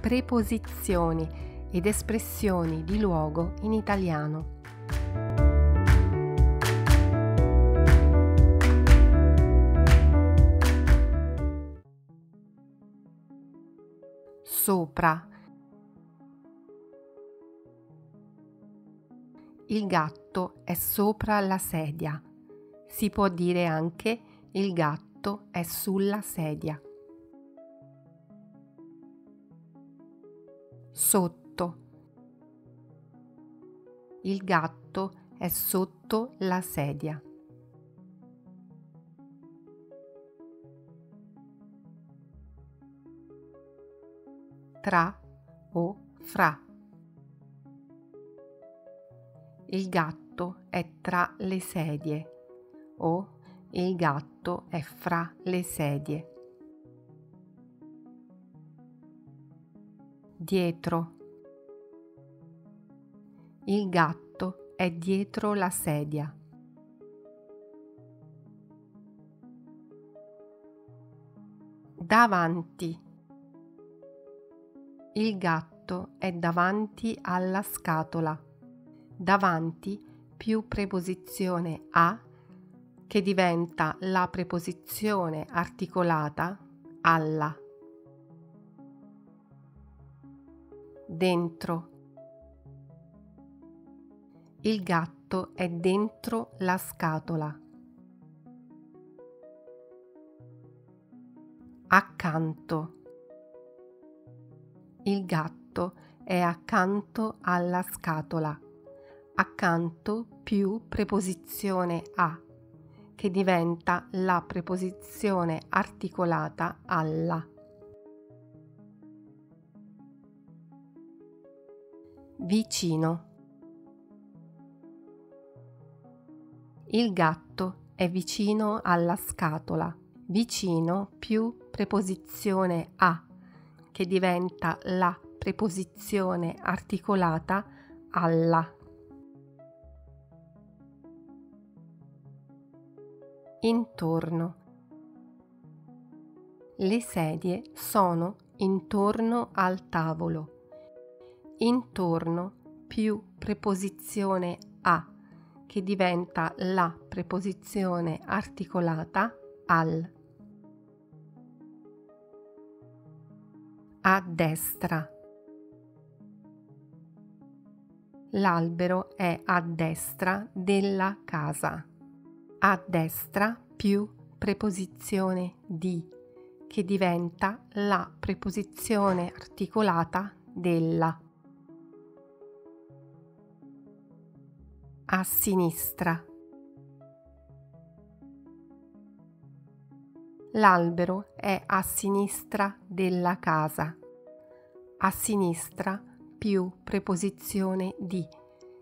preposizioni ed espressioni di luogo in italiano. Sopra. Il gatto è sopra la sedia. Si può dire anche il gatto è sulla sedia. Sotto. Il gatto è sotto la sedia. Tra o fra. Il gatto è tra le sedie o il gatto è fra le sedie. Dietro. Il gatto è dietro la sedia. Davanti. Il gatto è davanti alla scatola. Davanti più preposizione a che diventa la preposizione articolata alla. Dentro. Il gatto è dentro la scatola. Accanto. Il gatto è accanto alla scatola. Accanto più preposizione a che diventa la preposizione articolata alla. Vicino. Il gatto è vicino alla scatola. Vicino più preposizione a che diventa la preposizione articolata alla. Intorno. Le sedie sono intorno al tavolo. Intorno più preposizione a che diventa la preposizione articolata al. A destra. L'albero è a destra della casa. A destra più preposizione di che diventa la preposizione articolata della. A sinistra. L'albero è a sinistra della casa. A sinistra più preposizione di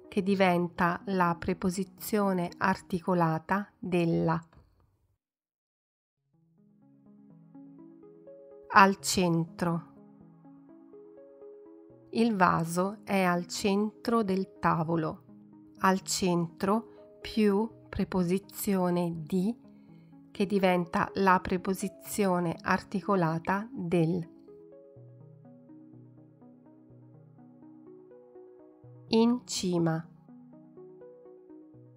che diventa la preposizione articolata della. Al centro. Il vaso è al centro del tavolo. Al centro più preposizione di che diventa la preposizione articolata del. In cima.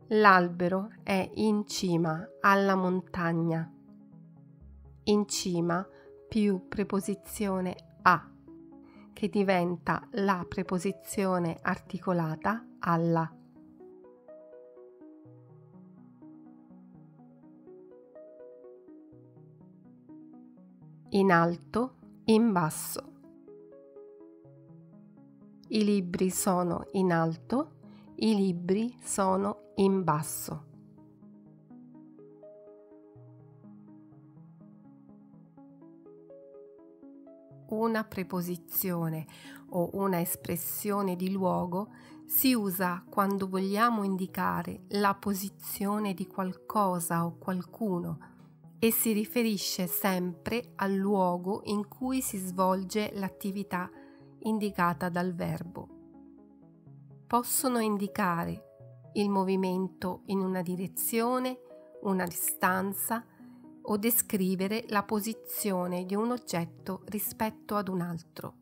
L'albero è in cima alla montagna. In cima più preposizione a che diventa la preposizione articolata alla. In alto, in basso. I libri sono in alto, i libri sono in basso. Una preposizione o una espressione di luogo si usa quando vogliamo indicare la posizione di qualcosa o qualcuno e si riferisce sempre al luogo in cui si svolge l'attività indicata dal verbo. Possono indicare il movimento in una direzione, una distanza o descrivere la posizione di un oggetto rispetto ad un altro.